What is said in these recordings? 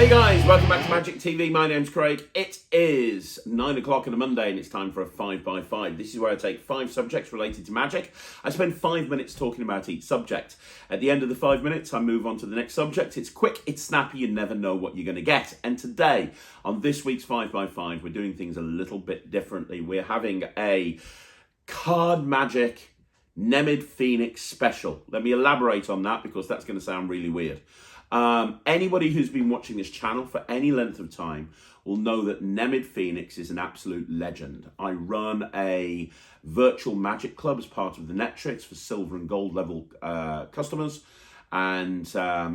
Hey guys, welcome back to Magic TV. My name's Craig. It is 9 o'clock on a Monday and it's time for a 5x5. This is where I take 5 subjects related to magic. I spend 5 minutes talking about each subject. At the end of the 5 minutes, I move on to the next subject. It's quick, it's snappy, you never know what you're going to get. And today, on this week's 5x5, we're doing things a little bit differently. We're having a card magic Nemed Phoenix special. Let me elaborate on that because that's going to sound really weird. Anybody who's been watching this channel for any length of time will know that Nemed Phoenix is an absolute legend. I run a virtual magic club as part of the Netrix for silver and gold level customers. And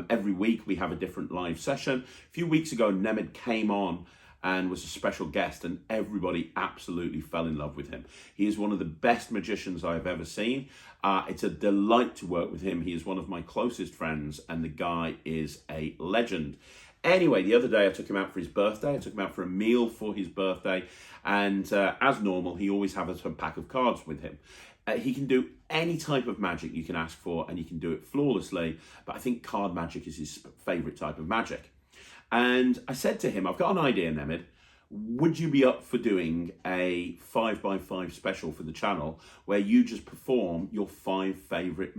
every week we have a different live session. A few weeks ago, Nemed came on and was a special guest, and everybody absolutely fell in love with him. He is one of the best magicians I've ever seen. It's a delight to work with him. He is one of my closest friends, and the guy is a legend. Anyway, the other day I took him out for his birthday. I took him out for a meal for his birthday, and as normal, he always has a pack of cards with him. He can do any type of magic you can ask for, and he can do it flawlessly, but I think card magic is his favourite type of magic. And I said to him, I've got an idea, Nemed. Would you be up for doing a 5x5 special for the channel where you just perform your 5 favourite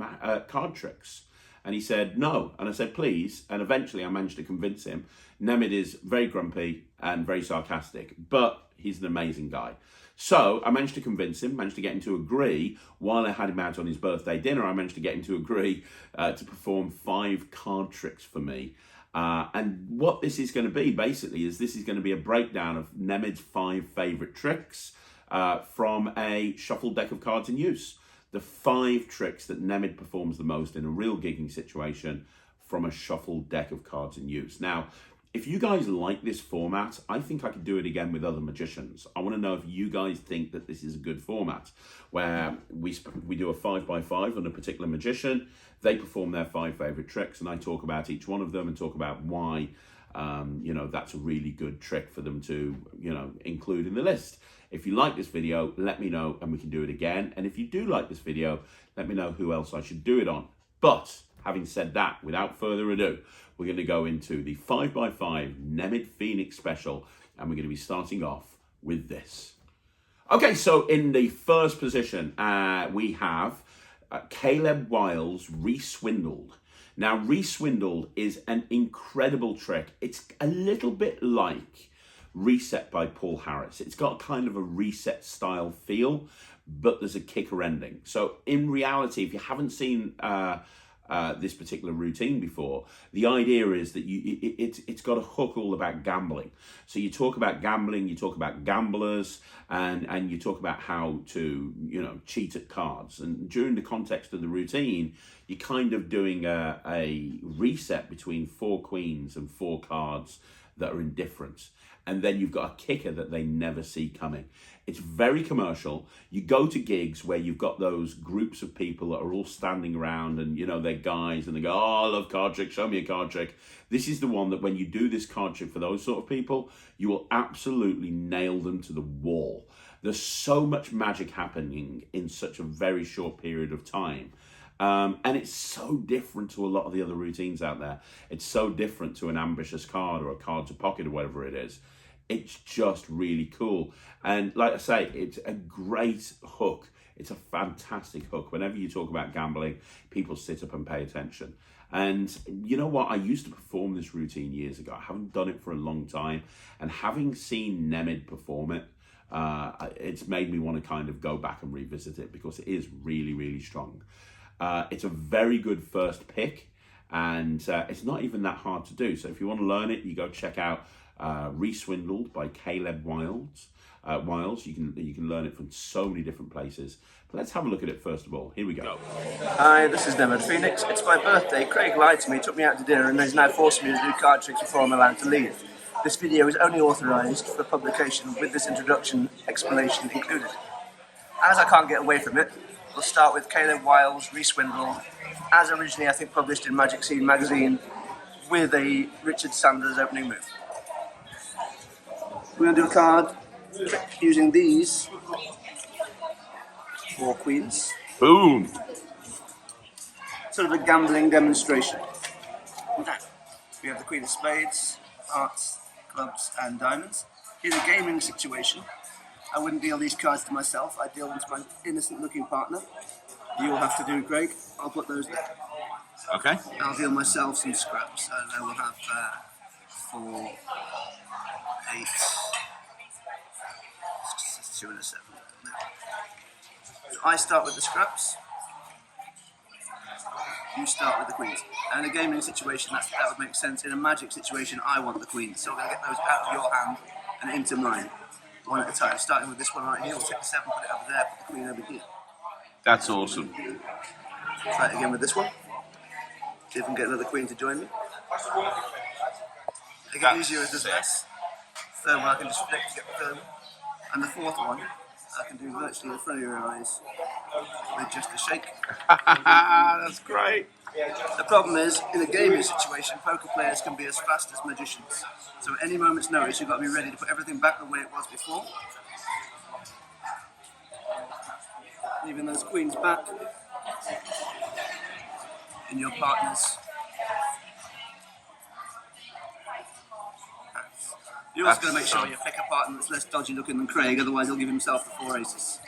card tricks? And he said, no. And I said, please. And eventually I managed to convince him. Nemed is very grumpy and very sarcastic, but he's an amazing guy. So I managed to convince him, managed to get him to agree. While I had him out on his birthday dinner, I managed to get him to agree to perform 5 card tricks for me. And what this is going to be, basically, is this is going to be a breakdown of Nemed's 5 favourite tricks from a shuffled deck of cards in use. The 5 tricks that Nemed performs the most in a real gigging situation from a shuffled deck of cards in use. Now, if you guys like this format, I think I could do it again with other magicians. I want to know if you guys think that this is a good format, where we do a 5x5 on a particular magician. They perform their 5 favourite tricks, and I talk about each one of them and talk about why, that's a really good trick for them to, include in the list. If you like this video, let me know and we can do it again. And if you do like this video, let me know who else I should do it on. But having said that, without further ado, we're going to go into the 5x5 Nemed Phoenix special, and we're going to be starting off with this. Okay, so in the first position, we have Caleb Wiles' Reswindled. Now, Reswindled is an incredible trick. It's a little bit like Reset by Paul Harris. It's got kind of a Reset style feel, but there's a kicker ending. So in reality, if you haven't seen this particular routine before, the idea is that it's got a hook all about gambling. So you talk about gambling, you talk about gamblers, and you talk about how to cheat at cards. And during the context of the routine, you're kind of doing a reset between 4 queens and 4 cards that are indifferent. And then you've got a kicker that they never see coming. It's very commercial. You go to gigs where you've got those groups of people that are all standing around and, they're guys and they go, oh, I love card tricks, show me a card trick. This is the one that when you do this card trick for those sort of people, you will absolutely nail them to the wall. There's so much magic happening in such a very short period of time. And it's so different to a lot of the other routines out there. It's so different to an ambitious card or a card to pocket or whatever it is. It's just really cool. And like I say, it's a great hook. It's a fantastic hook. Whenever you talk about gambling, people sit up and pay attention. And you know what? I used to perform this routine years ago. I haven't done it for a long time. And having seen Nemed perform it, it's made me want to kind of go back and revisit it because it is really, really strong. It's a very good first pick, and it's not even that hard to do. So if you want to learn it, you go check out Reswindled by Caleb Wiles. You can learn it from so many different places. But let's have a look at it first of all. Here we go. Hi, this is Nemed Phoenix. It's my birthday. Craig lied to me, took me out to dinner, and has now forced me to do card tricks before I'm allowed to leave. This video is only authorised for publication with this introduction explanation included. As I can't get away from it, we'll start with Caleb Wiles' Reswindled, as originally I think published in Magic Scene magazine, with a Richard Sanders opening move. We're going to do a card trick using these 4 queens. Boom! Sort of a gambling demonstration. We have the Queen of Spades, hearts, clubs, and diamonds. In a gaming situation, I wouldn't deal these cards to myself. I deal them to my innocent-looking partner. You will have to do, Greg. I'll put those there. Okay. I'll deal myself some scraps, and I will have 4, 8, 2 and a 7. So I start with the scraps. You start with the queens. And in a gaming situation, that would make sense. In a magic situation, I want the queens. So I'm going to get those out of your hand and into mine, one at a time. Starting with this one right here, we'll take the 7, put it over there, put the queen over here. That's awesome. Try it again with this one. See if I can get another queen to join me. It gets easier as there's less. Third one I can just flick to get the third one. And the fourth one I can do virtually in front of your eyes with just a shake. That's great. The problem is, in a gaming situation, poker players can be as fast as magicians. So at any moment's notice, you've got to be ready to put everything back the way it was before. Leaving those queens back in your partner's. You're also going to make sure you pick a partner that's less dodgy looking than Craig, otherwise he'll give himself the 4 aces.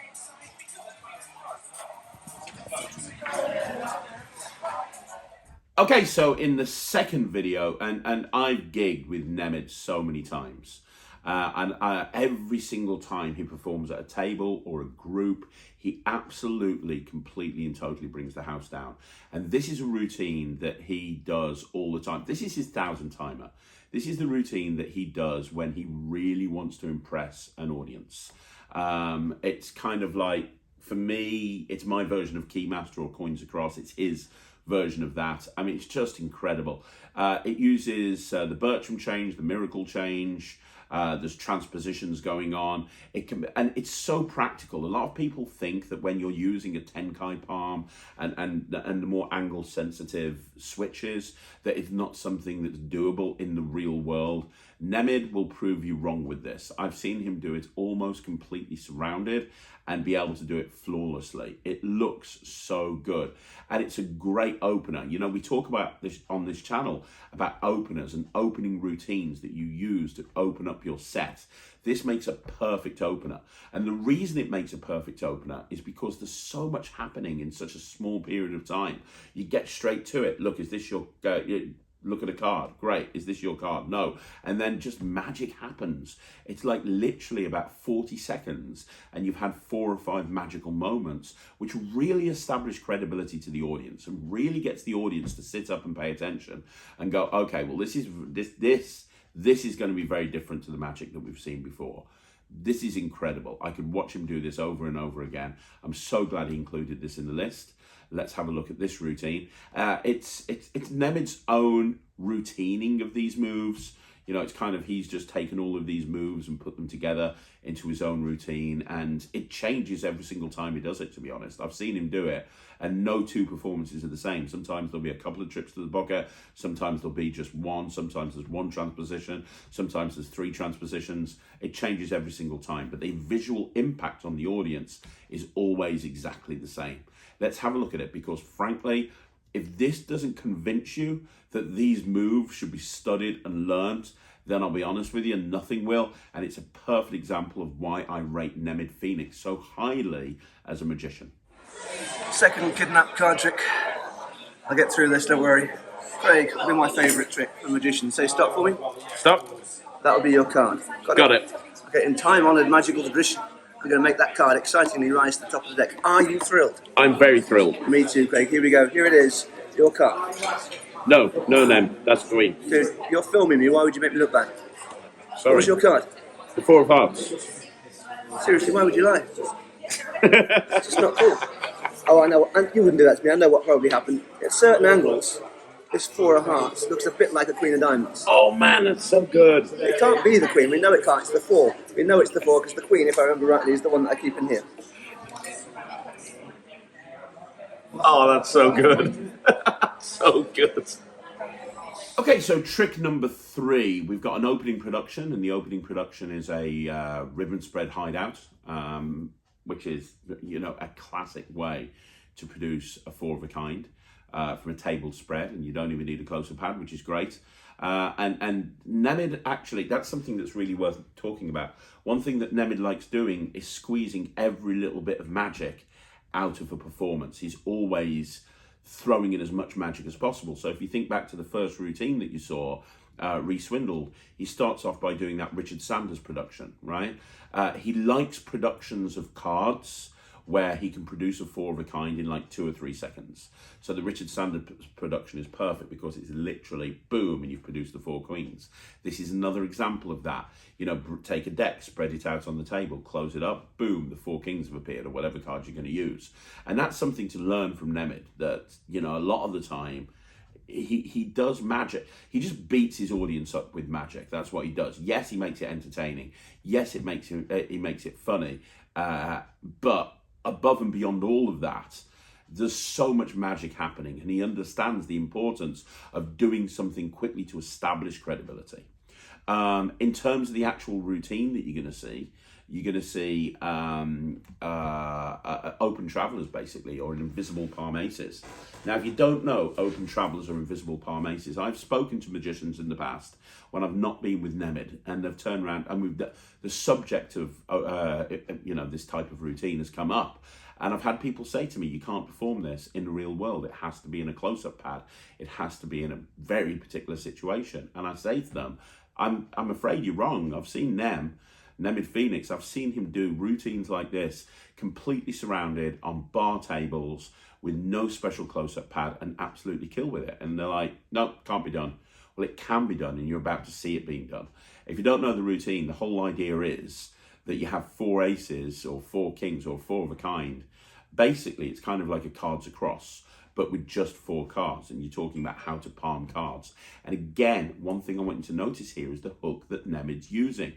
Okay, so in the second video, and I've gigged with Nemed so many times, and every single time he performs at a table or a group, he absolutely, completely and totally brings the house down. And this is a routine that he does all the time. This is his 1,000 timer. This is the routine that he does when he really wants to impress an audience. It's kind of like, for me, it's my version of Keymaster or Coins Across. It's his version of that. I mean, it's just incredible. It uses the Bertram change, the Miracle change. There's transpositions going on. And it's so practical. A lot of people think that when you're using a Tenkai palm and the more angle sensitive switches, that it's not something that's doable in the real world. Nemed will prove you wrong with this. I've seen him do it almost completely surrounded and be able to do it flawlessly. It looks so good. And it's a great opener. You know, we talk about this on this channel, about openers and opening routines that you use to open up your set. This makes a perfect opener. And the reason it makes a perfect opener is because there's so much happening in such a small period of time. You get straight to it. Look, is this your... look at a card. Great. Is this your card? No. And then just magic happens. It's like literally about 40 seconds and you've had 4 or 5 magical moments, which really establish credibility to the audience and really gets the audience to sit up and pay attention and go, okay, well, this is going to be very different to the magic that we've seen before. This is incredible. I could watch him do this over and over again. I'm so glad he included this in the list. Let's have a look at this routine. It's Nemed's own routining of these moves. You know, it's kind of, he's just taken all of these moves and put them together into his own routine, and it changes every single time he does it, to be honest. I've seen him do it, and no 2 performances are the same. Sometimes there'll be a couple of trips to the pocket, sometimes there'll be just one, sometimes there's 1 transposition, sometimes there's 3 transpositions. It changes every single time, but the visual impact on the audience is always exactly the same. Let's have a look at it, because frankly, if this doesn't convince you that these moves should be studied and learned, then I'll be honest with you, nothing will. And it's a perfect example of why I rate Nemed Phoenix so highly as a magician. Second kidnap card trick. I'll get through this, don't worry. Craig, will be my favourite trick for a magician. Say stop for me. Stop. That'll be your card. Got it. Okay, in time-honoured magical tradition, I'm going to make that card excitingly rise to the top of the deck. Are you thrilled? I'm very thrilled. Me too, Craig. Here we go. Here it is. Your card. No, Nem. That's Queen. Dude, you're filming me. Why would you make me look bad? Sorry. What was your card? The 4 of Hearts. Seriously, why would you lie? It's just not cool. Oh, I know. And you wouldn't do that to me. I know what probably happened. At certain angles, this 4 of Hearts looks a bit like a Queen of Diamonds. Oh man, that's so good. It can't be the Queen. We know it can't. It's the 4. We know it's the 4 because the Queen, if I remember rightly, is the one that I keep in here. Oh, that's so good. So good. Okay, so trick number 3. We've got an opening production, and the opening production is a ribbon spread hideout, which is, you know, a classic way to produce a 4 of a kind. from a table spread, and you don't even need a closer pad, which is great. And Nemed, actually, that's something that's really worth talking about. One thing that Nemed likes doing is squeezing every little bit of magic out of a performance. He's always throwing in as much magic as possible. So if you think back to the first routine that you saw, Reswindled, he starts off by doing that Richard Sanders production, right? He likes productions of cards where he can produce a 4 of a kind in like 2 or 3 seconds. So the Richard Sanders production is perfect because it's literally boom and you've produced the 4 queens. This is another example of that. You know, take a deck, spread it out on the table, close it up, boom, the 4 kings have appeared, or whatever cards you're going to use. And that's something to learn from Nemed, that, you know, a lot of the time he does magic. He just beats his audience up with magic. That's what he does. Yes, he makes it entertaining. Yes, he makes it funny. But above and beyond all of that, there's so much magic happening, and he understands the importance of doing something quickly to establish credibility. In terms of the actual routine that you're going to see open travelers, basically, or an invisible palm aces. Now, if you don't know open travelers or invisible palm aces, I've spoken to magicians in the past when I've not been with Nemed, and they've turned around and the subject of this type of routine has come up. And I've had people say to me, you can't perform this in the real world. It has to be in a close-up pad. It has to be in a very particular situation. And I say to them, I'm afraid you're wrong. I've seen Nemed Phoenix, I've seen him do routines like this, completely surrounded on bar tables with no special close-up pad, and absolutely kill with it. And they're like, no, can't be done. Well, it can be done, and you're about to see it being done. If you don't know the routine, the whole idea is that you have 4 aces or 4 kings or 4 of a kind. Basically, it's kind of like a cards across, but with just 4 cards, and you're talking about how to palm cards. And again, one thing I want you to notice here is the hook that Nemed's using.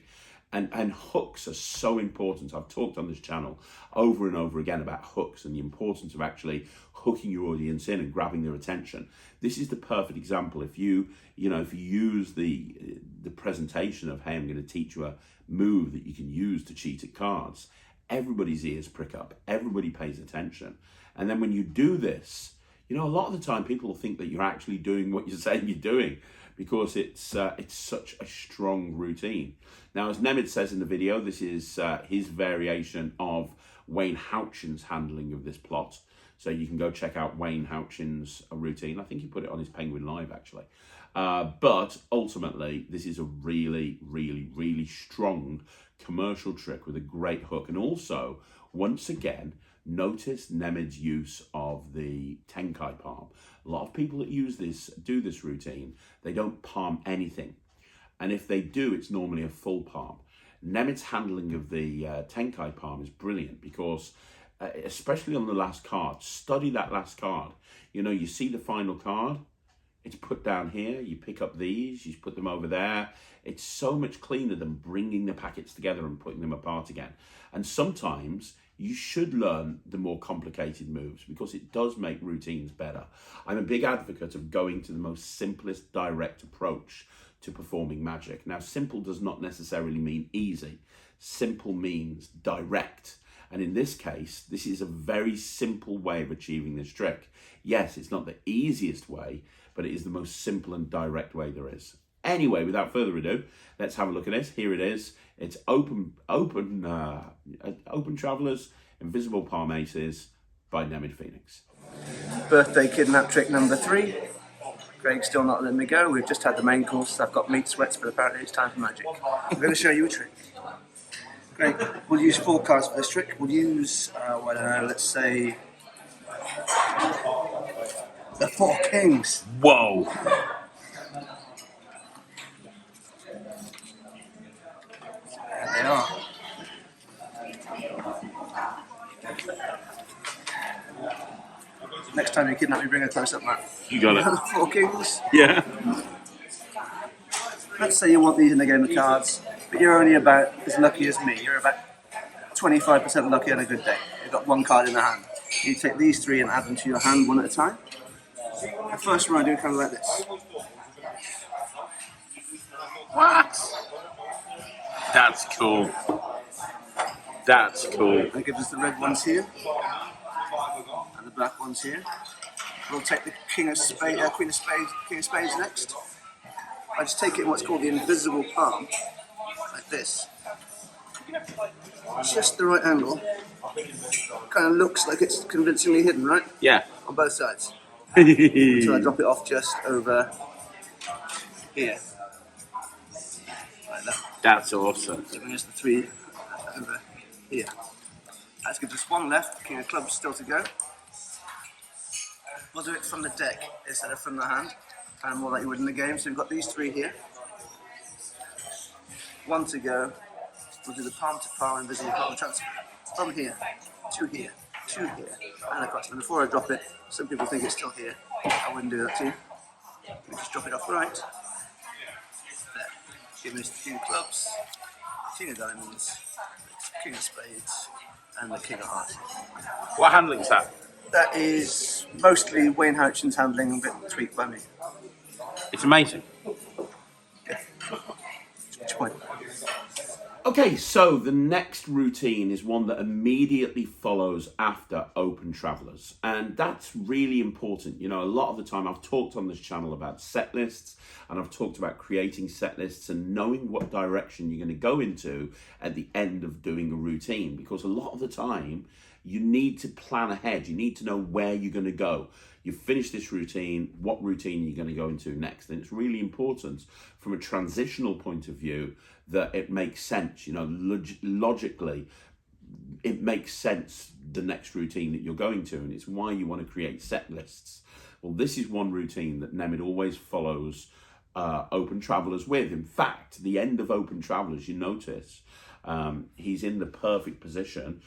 And hooks are so important. I've talked on this channel over and over again about hooks and the importance of actually hooking your audience in and grabbing their attention. This is the perfect example. If you use the presentation of, hey, I'm going to teach you a move that you can use to cheat at cards, everybody's ears prick up, everybody pays attention. And then when you do this, you know, a lot of the time people will think that you're actually doing what you're saying you're doing, because it's such a strong routine. Now, as Nemed says in the video, this is his variation of Wayne Houchin's handling of this plot. So you can go check out Wayne Houchin's routine. I think he put it on his Penguin Live, actually. But ultimately, this is a really, really, really strong commercial trick with a great hook. And also, once again, notice Nemed's use of the Tenkai palm. A lot of people that do this routine, they don't palm anything. And if they do, it's normally a full palm. Nemed's handling of the Tenkai palm is brilliant because, especially on the last card, study that last card. You know, you see the final card, it's put down here, you pick up these, you put them over there. It's so much cleaner than bringing the packets together and putting them apart again. And sometimes you should learn the more complicated moves because it does make routines better. I'm a big advocate of going to the most simplest direct approach to performing magic. Now, simple does not necessarily mean easy. Simple means direct. And in this case, this is a very simple way of achieving this trick. Yes, it's not the easiest way, but it is the most simple and direct way there is. Anyway, without further ado, let's have a look at this. Here it is. It's open travelers, invisible palm aces by Nemed Phoenix. Birthday kidnap trick number 3. Craig's still not letting me go. We've just had the main course. I've got meat sweats, but apparently it's time for magic. I'm going to show you a trick. Craig, we'll use 4 cards for this trick. We'll use, I don't know, let's say the 4 kings. Whoa! There they are. Next time you kidnap me, bring a close-up, Matt. You got it. 4 kings. Yeah. Let's say you want these in a game of cards, but you're only about as lucky as me. You're about 25% lucky on a good day. You've got 1 card in the hand. You take these 3 and add them to your hand one at a time. The first one I do kind of like this. What? That's cool. That's cool. That gives us the red ones here, and the black ones here. We'll take the Queen of Spades next. I just take it in what's called the invisible palm, like this. Just the right angle. Kind of looks like it's convincingly hidden, right? Yeah. On both sides. So I drop it off just over here. Like that. That's awesome. So just the three over here. That gives us one left. King of clubs still to go. We'll do it from the deck instead of from the hand, and more like you would in the game. So we've got these three here. One to go. We'll do the palm to palm invisible palm transfer from here to here, and across. And before I drop it, some people think it's still here. I wouldn't do that to you. We just drop it off right. There. Give us the King of clubs, King of diamonds, King of spades, and the King of hearts. What handling is that? That is mostly Wayne Houchin's handling, a bit tweaked by me. It's amazing. Yeah. Which point? Okay, so the next routine is one that immediately follows after Open Travellers, and that's really important. You know, a lot of the time I've talked on this channel about set lists, and I've talked about creating set lists and knowing what direction you're going to go into at the end of doing a routine, because a lot of the time you need to plan ahead. You need to know where you're going to go. You finish this routine, what routine you're going to go into next. And it's really important from a transitional point of view that it makes sense. You know, logically, it makes sense, the next routine that you're going to, and it's why you want to create set lists. Well, this is one routine that Nemed always follows Open Travellers with. In fact, the end of Open Travellers, you notice he's in the perfect position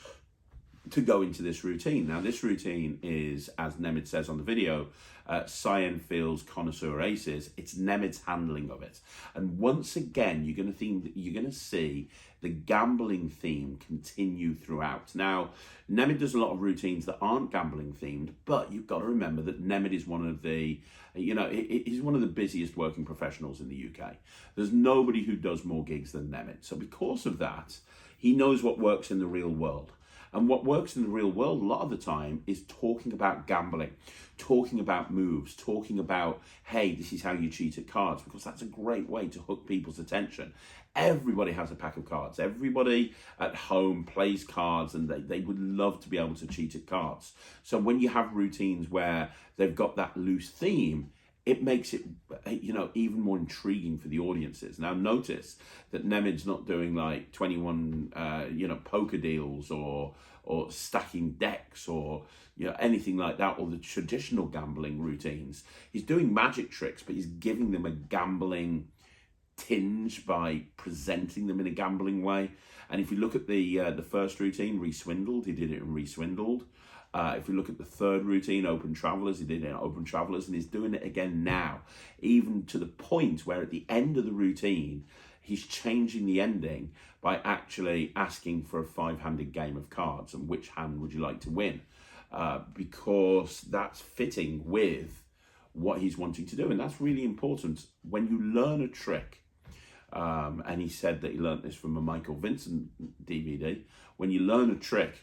to go into this routine. Now, this routine is, as Nemed says on the video, Endfield's Connoisseur Aces. It's Nemed's handling of it. And once again, you're going to see the gambling theme continue throughout. Now, Nemed does a lot of routines that aren't gambling themed, but you've got to remember that Nemed is one of the, he's one of the busiest working professionals in the UK. There's nobody who does more gigs than Nemed. So because of that, he knows what works in the real world. And what works in the real world a lot of the time is talking about gambling, talking about moves, talking about, hey, this is how you cheat at cards, because that's a great way to hook people's attention. Everybody has a pack of cards. Everybody at home plays cards, and they would love to be able to cheat at cards. So when you have routines where they've got that loose theme, it makes it, even more intriguing for the audiences. Now, notice that Nemed's not doing like 21, poker deals or stacking decks or, anything like that, or the traditional gambling routines. He's doing magic tricks, but he's giving them a gambling tinge by presenting them in a gambling way. And if you look at the first routine, Reswindled, he did it in Reswindled. If we look at the third routine, Open Travellers, he did it in Open Travellers, and he's doing it again now, even to the point where at the end of the routine, he's changing the ending by actually asking for a 5-handed game of cards and which hand would you like to win, because that's fitting with what he's wanting to do. And that's really important. When you learn a trick, and he said that he learned this from a Michael Vincent DVD, when you learn a trick,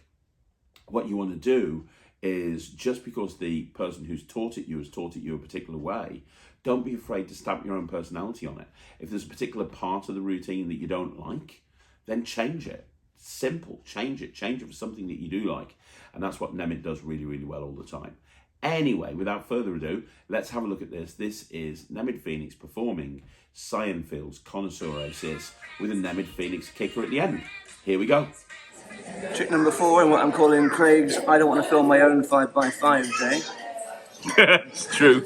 what you want to do is, just because the person who's taught it you has taught it you a particular way, don't be afraid to stamp your own personality on it. If there's a particular part of the routine that you don't like, then change it. Simple, change it for something that you do like. And that's what Nemed does really, really well all the time. Anyway, without further ado, let's have a look at this. This is Nemed Phoenix performing Endfield's Connoisseur Aces with a Nemed Phoenix kicker at the end. Here we go. Trick number 4, and what I'm calling Craig's I don't want to film my own 5x5 day. It's true.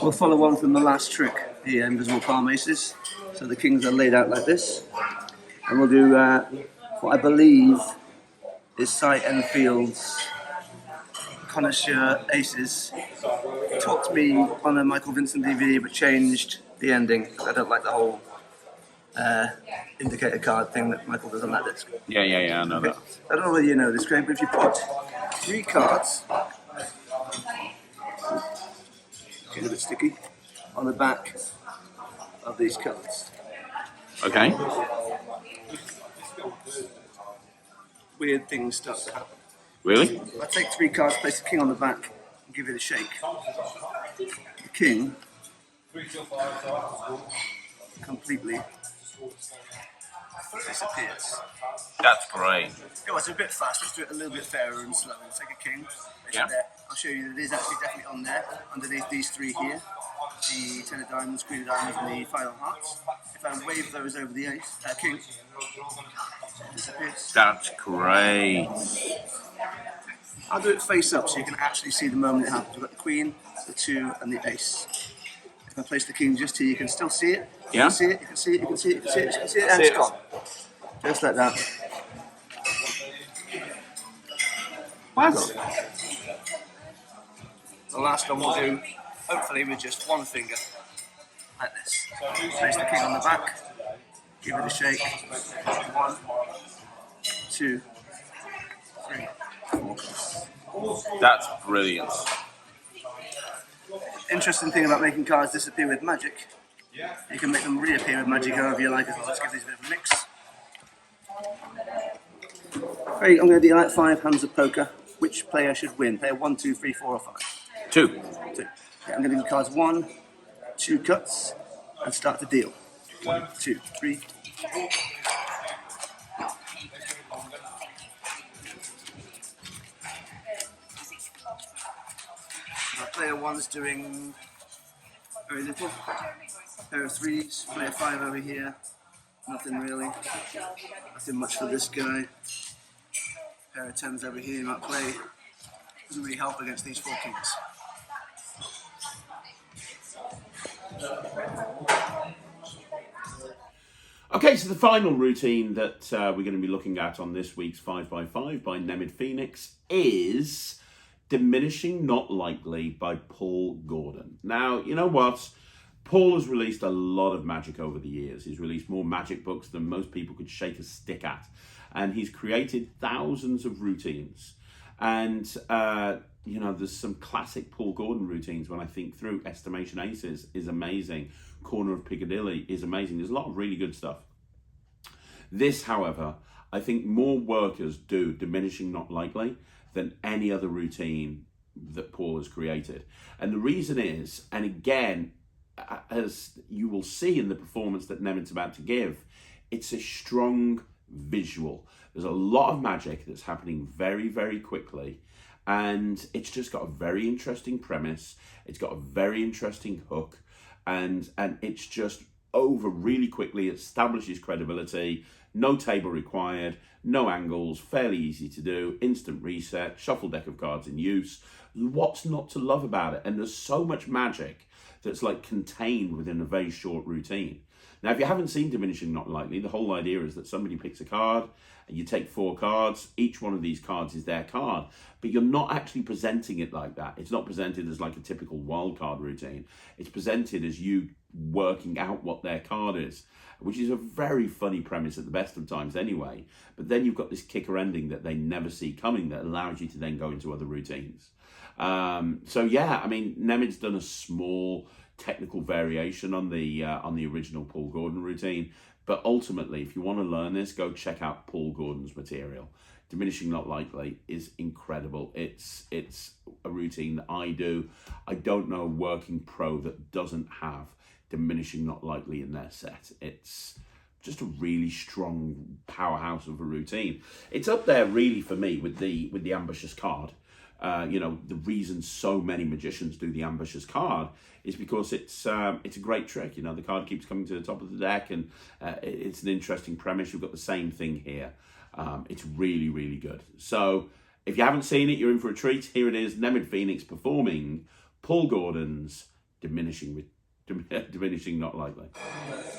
We'll follow on from the last trick, the invisible palm aces. So the kings are laid out like this. And we'll do what I believe is Endfield's Connoisseur Aces. Taught to me on a Michael Vincent DVD, but changed the ending because I don't like the whole indicator card thing that Michael does on that disc. Yeah, I know that. I don't know whether you know this, Craig, but if you put 3 cards, get a bit sticky, on the back of these cards. Okay. Weird things start to happen. Really? I take 3 cards, place the king on the back, give it a shake, the king completely disappears. That's great. It was a bit fast. Let's do it a little bit fairer and slower. Let's take a king. Yeah. There. I'll show you that it is actually definitely on there, underneath these three here. The 10 of diamonds, queen of diamonds, and the 5 of hearts. If I wave those over the king, it disappears. That's great. I'll do it face up so you can actually see the moment it happens. We've got the queen, the 2, and the ace. If I place the king just here, you can still see it. You can see it, you can see it, you can see it, you can see it, you can see it, and it's gone. Just like that. What? The last one we'll do, hopefully with just one finger, like this. Place the king on the back, give it a shake. 1, 2, 3, 4. That's brilliant. Interesting thing about making cards disappear with magic, you can make them reappear with magic however you like as well. Let's give these a bit of a mix. Great, I'm going to do like 5 hands of poker. Which player should win? Player 1, 2, 3, 4, or 5? 2. 2. Okay, I'm going to do cards 1, 2 cuts, and start the deal. 1, 2, 3. Player 1's doing very little. Pair of 3s, player 5 over here. Nothing really. Nothing much for this guy. Pair of 10s over here, might play. Doesn't really help against these 4 kings. Okay, so the final routine that we're going to be looking at on this week's 5x5 by Nemed Phoenix is Diminishing Not Likely by Paul Gordon. Now, you know what? Paul has released a lot of magic over the years. He's released more magic books than most people could shake a stick at. And he's created thousands of routines. And, you know, there's some classic Paul Gordon routines when I think through. Estimation Aces is amazing. Corner of Piccadilly is amazing. There's a lot of really good stuff. This, however, I think more workers do Diminishing Not Likely than any other routine that Paul has created. And the reason is, and again, as you will see in the performance that Nemed's about to give, it's a strong visual. There's a lot of magic that's happening very, very quickly. And it's just got a very interesting premise. It's got a very interesting hook. And it's just over really quickly, establishes credibility. No table required, no angles, fairly easy to do, instant reset, shuffle deck of cards in use. What's not to love about it? And there's so much magic that's like contained within a very short routine. Now, if you haven't seen Diminishing Not Likely, the whole idea is that somebody picks a card and you take 4 cards. Each one of these cards is their card, but you're not actually presenting it like that. It's not presented as like a typical wild card routine. It's presented as you working out what their card is, which is a very funny premise at the best of times anyway. But then you've got this kicker ending that they never see coming that allows you to then go into other routines. So yeah, I mean, Nemed's done a small technical variation on the original Paul Gordon routine, but ultimately, if you want to learn this, go check out Paul Gordon's material. Diminishing Not Likely is incredible. It's a routine that I do. I don't know a working pro that doesn't have Diminishing Not Likely in their set. It's just a really strong powerhouse of a routine. It's up there really for me with the Ambitious card. You know, the reason so many magicians do the Ambitious card is because it's a great trick. You know, the card keeps coming to the top of the deck, and it's an interesting premise. You've got the same thing here. It's really, really good. So if you haven't seen it, you're in for a treat. Here it is, Nemed Phoenix performing Paul Gordon's Diminishing Not Likely.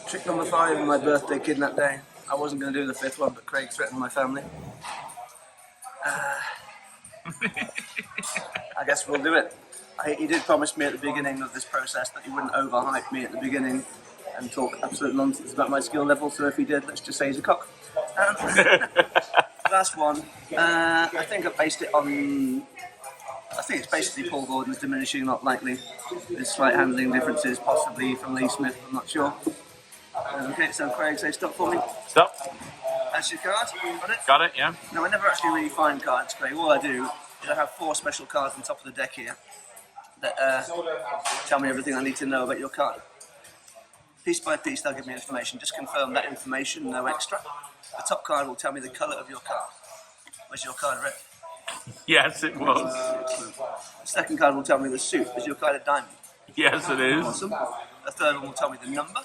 Trick number 5 on my birthday kidnap day. I wasn't going to do the 5th one, but Craig threatened my family. I guess we'll do it. He did promise me at the beginning of this process that he wouldn't overhype me at the beginning and talk absolute nonsense about my skill level, so if he did, let's just say he's a cock. Last one, I think I based it on... I think it's basically Paul Gordon's Diminishing Not Likely. There's slight handling differences, possibly from Lee Smith, I'm not sure. Okay, so Craig, say stop for me. Stop. That's your card, got it? Got it, yeah. No, I never actually really find cards, Craig. All I do is I have 4 special cards on top of the deck here. that tell me everything I need to know about your card. Piece by piece, they'll give me information. Just confirm that information, no extra. The top card will tell me the colour of your card. Was your card red? Yes, it was. The second card will tell me the suit. Is your card a diamond? Yes, it is. Awesome. The third one will tell me the number.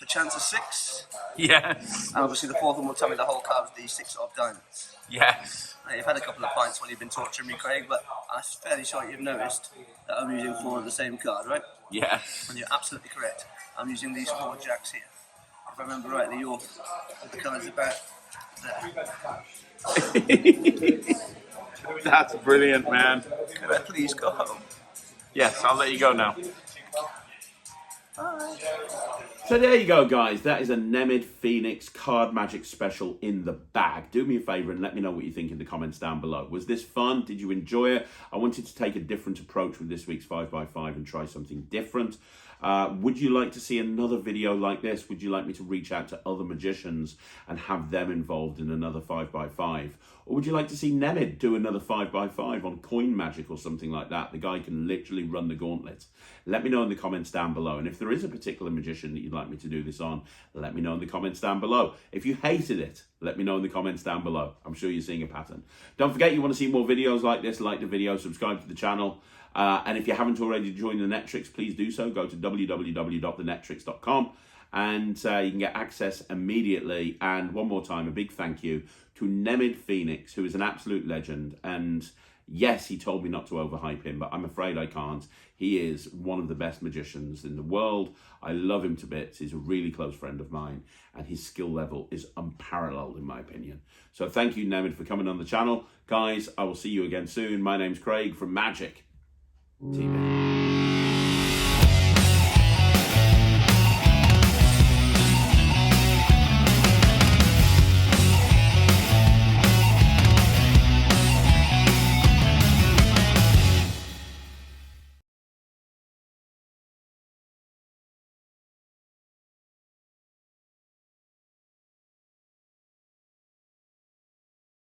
The chance of 6. Yes. And obviously the fourth one will tell me the whole card of the 6 of diamonds. Yes. Now, you've had a couple of pints while you've been torturing me, Craig, but I'm fairly sure you've noticed that I'm using 4 of the same card, right? Yes. And you're absolutely correct. I'm using these 4 jacks here. If I remember rightly, the card's about there. That's brilliant, man. Could I please go home? Yes, I'll let you go now. Bye. So there you go, guys. That is a Nemed Phoenix card magic special in the bag. Do me a favour and let me know what you think in the comments down below. Was this fun? Did you enjoy it? I wanted to take a different approach with this week's 5x5 and try something different. Would you like to see another video like this? Would you like me to reach out to other magicians and have them involved in another 5x5? Or would you like to see Nemed do another 5x5 on coin magic or something like that? The guy can literally run the gauntlet. Let me know in the comments down below. And if there is a particular magician that you'd like me to do this on, let me know in the comments down below. If you hated it, let me know in the comments down below. I'm sure you're seeing a pattern. Don't forget, you want to see more videos like this, like the video, subscribe to the channel. And if you haven't already joined the Netrix, please do so. Go to www.thenetrix.com and you can get access immediately. And one more time, a big thank you to Nemed Phoenix, who is an absolute legend. And yes, he told me not to overhype him, but I'm afraid I can't. He is one of the best magicians in the world. I love him to bits. He's a really close friend of mine, and his skill level is unparalleled in my opinion. So thank you, Nemed, for coming on the channel. Guys, I will see you again soon. My name's Craig from Magic TV.